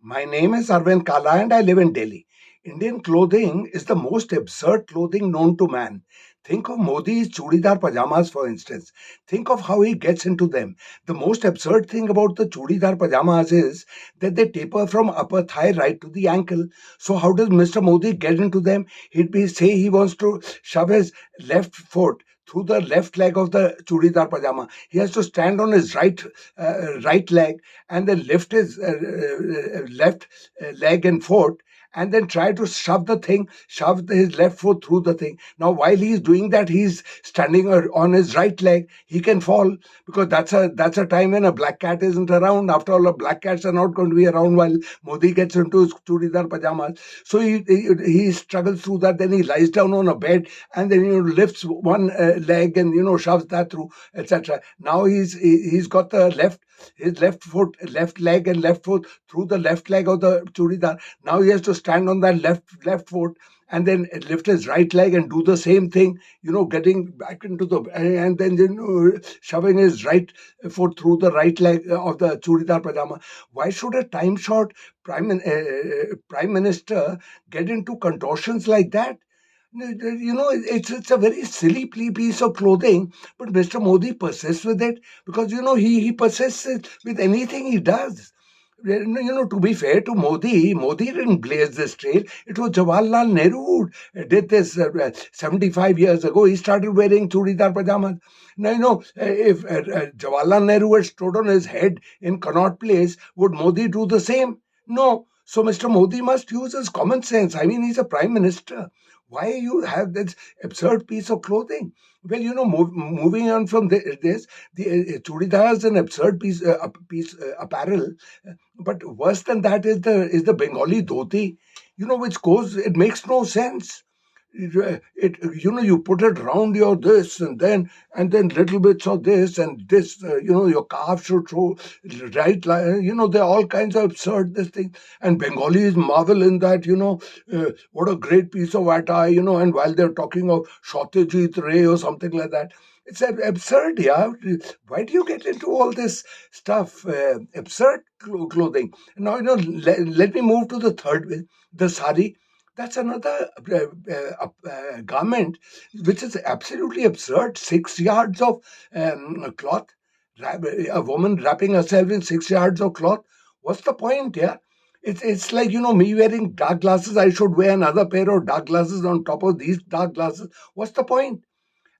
My name is Arvind Kala and I live in Delhi. Indian clothing is the most absurd clothing known to man. Think of Modi's Chooridaar pajamas, for instance. Think of how he gets into them. The most absurd thing about the Chooridaar pajamas is that they taper from upper thigh right to the ankle. So how does Mr. Modi get into them? He'd be say he wants to shove his left foot through the left leg of the Chooridaar pajama. He has to stand on his right leg and then lift his left leg and foot and then try to shove his left foot through the thing. Now, while he's doing that, he's standing on his right leg. He can fall because that's a time when a black cat isn't around. After all, black cats are not going to be around while Modi gets into his churidar pajamas. So he struggles through that. Then he lies down on a bed and then lifts one leg and shoves that through, etc. Now he's got his left foot, left leg, and left foot through the left leg of the churidar. Now he has to stand on that left foot and then lift his right leg and do the same thing. Getting back into the and then shoving his right foot through the right leg of the churidar pajama. Why should a time short prime minister get into contortions like that? It's a very silly piece of clothing, but Mr. Modi persists with it because he persists with anything he does. To be fair to Modi didn't blaze this trail. It was Jawaharlal Nehru who did this 75 years ago. He started wearing churidar pajamas. Now, if Jawaharlal Nehru had stood on his head in Connaught Place, would Modi do the same? No. So Mr. Modi must use his common sense. I mean, he's a prime minister. Why you have this absurd piece of clothing? Well, moving on from this, the churidar is an absurd piece apparel. But worse than that is the Bengali dhoti, which goes. It makes no sense. You put it around your this and then little bits of this and this. Your calf should show right. There are all kinds of absurd this thing. And Bengalis marvel in that. What a great piece of attire. And while they're talking of Satyajit Ray or something like that. It's absurd, yeah. Why do you get into all this stuff? Absurd clothing. Now, let me move to the third way, the sari. That's another garment which is absolutely absurd. 6 yards of cloth. A woman wrapping herself in 6 yards of cloth. What's the point? Yeah. It's like me wearing dark glasses. I should wear another pair of dark glasses on top of these dark glasses. What's the point?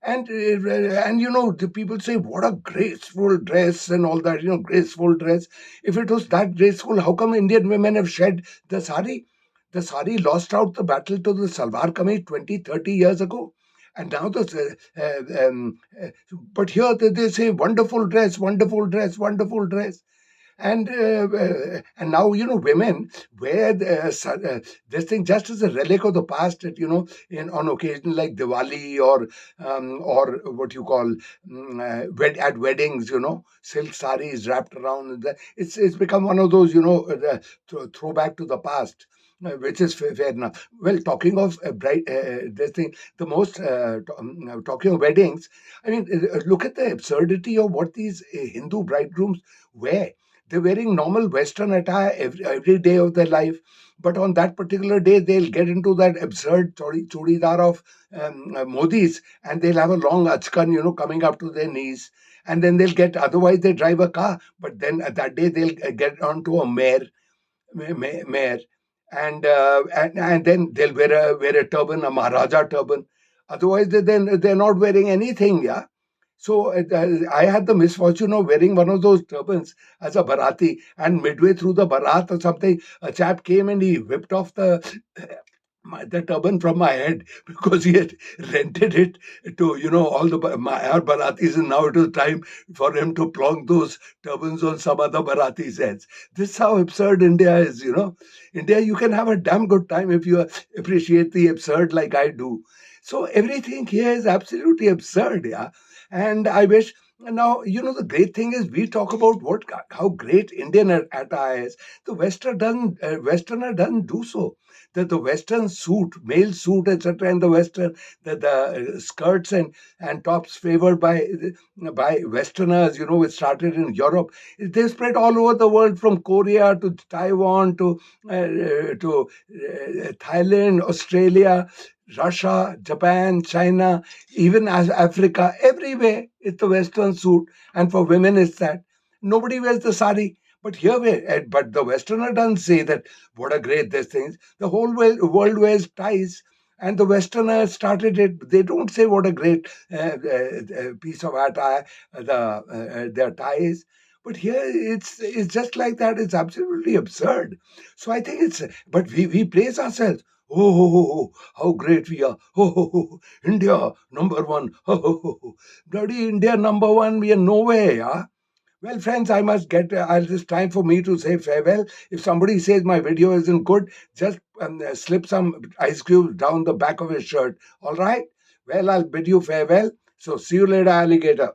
And the people say what a graceful dress and all that. Graceful dress. If it was that graceful, how come Indian women have shed the sari? The sari lost out the battle to the salwar kameez 20, 30 years ago. And now but here they say wonderful dress, wonderful dress, wonderful dress. And now women wear this thing just as a relic of the past. That in on occasion like Diwali or what you call at weddings. Silk saris wrapped around. It's become one of those throwback to the past. Which is fair enough. Well, talking of this thing, the most talking of weddings. I mean, look at the absurdity of what these Hindu bridegrooms wear. They're wearing normal Western attire every day of their life. But on that particular day, they'll get into that absurd churidar of Modi's and they'll have a long achkan, coming up to their knees. And then otherwise they drive a car. But then that day they'll get onto a mare. And then they'll wear a turban, a Maharaja turban. Otherwise, they're not wearing anything, yeah. So I had the misfortune of wearing one of those turbans as a Bharati, and midway through the Bharat or something, a chap came and he whipped off the turban from my head because he had rented it to all our Bharatis, and now it was time for him to plonk those turbans on some other Bharati's heads. This is how absurd India is. India, you can have a damn good time if you appreciate the absurd like I do. So everything here is absolutely absurd, yeah. And I wish Now, the great thing is we talk about how great Indian attire is. The Westerner doesn't do so. The Western suit, male suit, etc., and the Western the skirts and tops favored by Westerners, which started in Europe, they spread all over the world from Korea to Taiwan to Thailand, Australia, Russia, Japan, China, even as Africa, everywhere it's the Western suit, and for women it's that. Nobody wears the sari, but but the Westerner doesn't say that what a great this thing is. The whole world wears ties, and the Westerner started it. They don't say what a great piece of attire their tie is. But here it's just like that. It's absolutely absurd. So I think but we praise ourselves. Oh, how great we are. Oh, India, number one. Bloody India, number one. We are nowhere, yeah? Well, friends, I must get. It's time for me to say farewell. If somebody says my video isn't good, just slip some ice cubes down the back of his shirt. All right? Well, I'll bid you farewell. So, see you later, alligator.